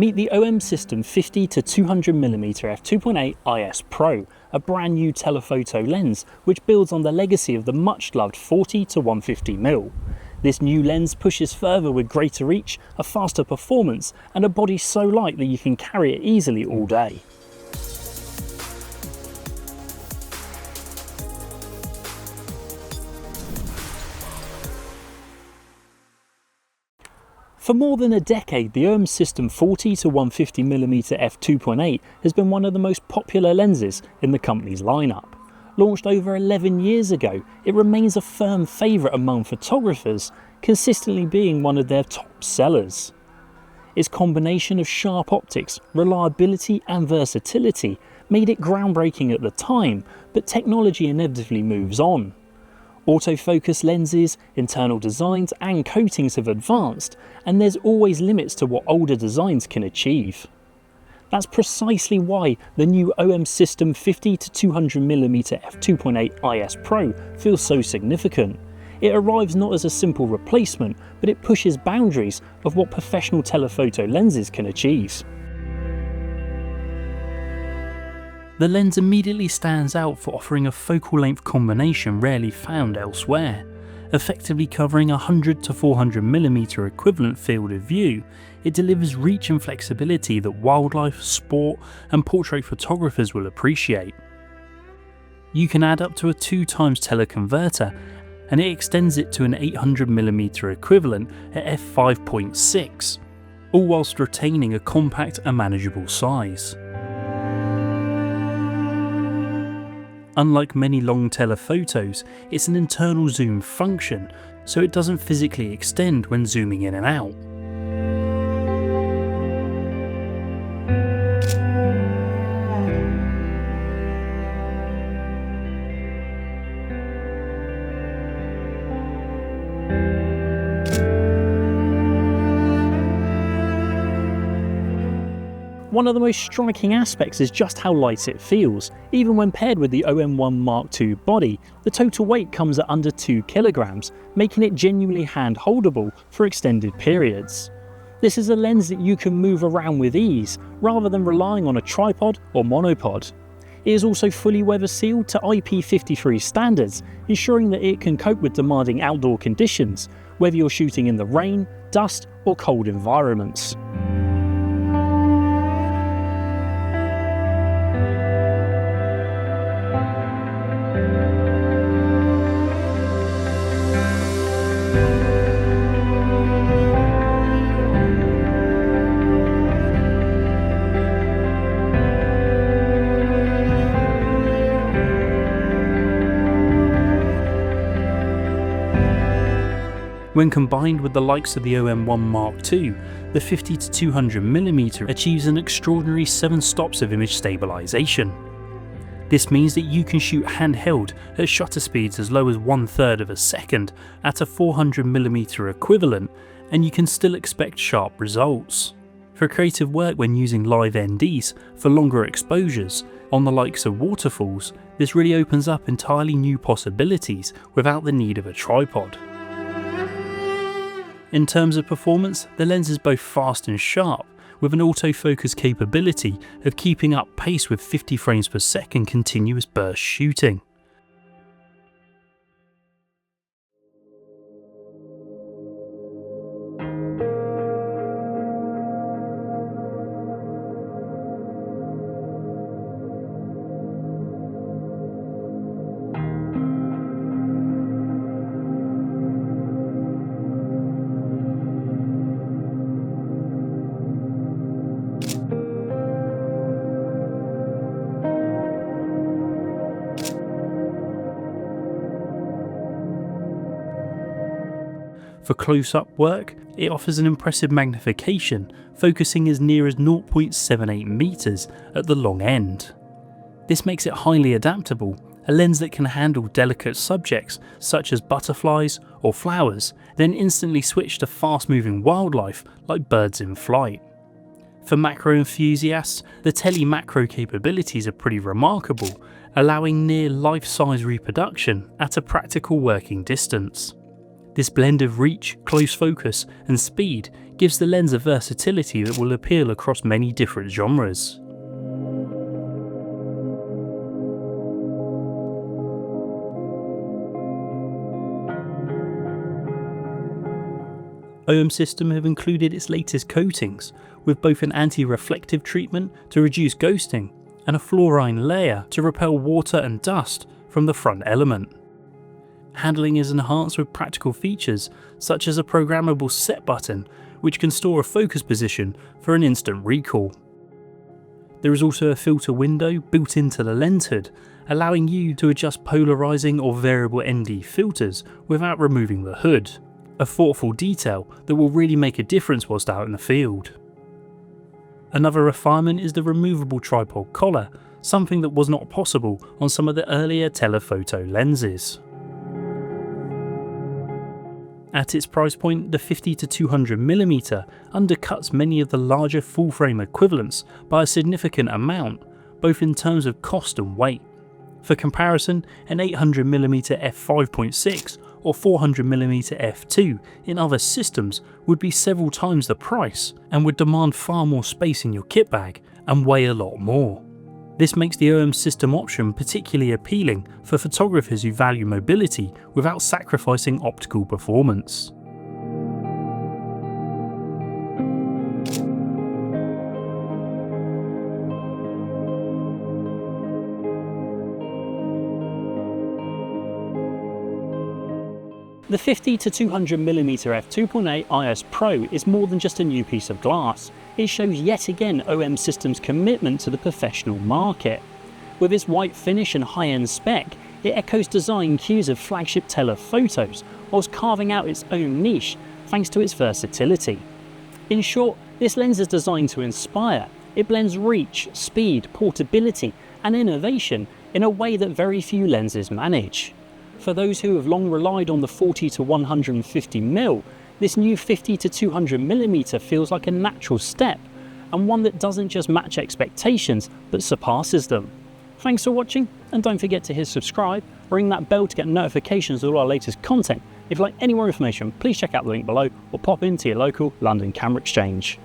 Meet the OM System 50 to 200mm f2.8 IS Pro, a brand new telephoto lens which builds on the legacy of the much loved 40 to 150mm. This new lens pushes further with greater reach, a faster performance and a body so light that you can carry it easily all day. For more than a decade, the OM System 40 to 150mm f2.8 has been one of the most popular lenses in the company's lineup. Launched over 11 years ago, it remains a firm favourite among photographers, consistently being one of their top sellers. Its combination of sharp optics, reliability and versatility made it groundbreaking at the time, but technology inevitably moves on. Autofocus lenses, internal designs and coatings have advanced, and there's always limits to what older designs can achieve. That's precisely why the new OM System 50 to 200mm f2.8 IS Pro feels so significant. It arrives not as a simple replacement, but it pushes boundaries of what professional telephoto lenses can achieve. The lens immediately stands out for offering a focal length combination rarely found elsewhere. Effectively covering 100 to 400mm equivalent field of view, it delivers reach and flexibility that wildlife, sport and portrait photographers will appreciate. You can add up to a 2x teleconverter, and it extends it to an 800mm equivalent at f5.6, all whilst retaining a compact and manageable size. Unlike many long telephotos, it's an internal zoom function, so it doesn't physically extend when zooming in and out. One of the most striking aspects is just how light it feels. Even when paired with the OM1 Mark II body, the total weight comes at under 2 kilograms, making it genuinely hand-holdable for extended periods. This is a lens that you can move around with ease, rather than relying on a tripod or monopod. It is also fully weather sealed to IP53 standards, ensuring that it can cope with demanding outdoor conditions, whether you're shooting in the rain, dust or cold environments. When combined with the likes of the OM1 Mark II, the 50 to 200mm achieves an extraordinary 7 stops of image stabilization. This means that you can shoot handheld at shutter speeds as low as 1/3 of a second at a 400mm equivalent, and you can still expect sharp results. For creative work when using live NDs for longer exposures, on the likes of waterfalls, this really opens up entirely new possibilities without the need of a tripod. In terms of performance, the lens is both fast and sharp, with an autofocus capability of keeping up pace with 50 frames per second continuous burst shooting. For close-up work, it offers an impressive magnification, focusing as near as 0.78 meters at the long end. This makes it highly adaptable, a lens that can handle delicate subjects such as butterflies or flowers, then instantly switch to fast-moving wildlife like birds in flight. For macro enthusiasts, the tele-macro capabilities are pretty remarkable, allowing near life-size reproduction at a practical working distance. This blend of reach, close focus and speed gives the lens a versatility that will appeal across many different genres. OM System have included its latest coatings, with both an anti-reflective treatment to reduce ghosting and a fluorine layer to repel water and dust from the front element. Handling is enhanced with practical features such as a programmable set button which can store a focus position for an instant recall. There is also a filter window built into the lens hood, allowing you to adjust polarizing or variable ND filters without removing the hood. A thoughtful detail that will really make a difference whilst out in the field. Another refinement is the removable tripod collar, something that was not possible on some of the earlier telephoto lenses. At its price point, the 50 to 200mm undercuts many of the larger full-frame equivalents by a significant amount, both in terms of cost and weight. For comparison, an 800mm f5.6 or 400mm f2 in other systems would be several times the price and would demand far more space in your kit bag and weigh a lot more. This makes the OM System option particularly appealing for photographers who value mobility without sacrificing optical performance. The 50 to 200mm f2.8 IS Pro is more than just a new piece of glass. It shows yet again OM System's commitment to the professional market. With its white finish and high-end spec, it echoes design cues of flagship telephotos, whilst carving out its own niche thanks to its versatility. In short, this lens is designed to inspire. It blends reach, speed, portability and innovation in a way that very few lenses manage. For those who have long relied on the 40 to 150mm, this new 50 to 200mm feels like a natural step, and one that doesn't just match expectations, but surpasses them. Thanks for watching, and don't forget to hit subscribe, ring that bell to get notifications of all our latest content. If you'd like any more information, please check out the link below, or pop into your local London Camera Exchange.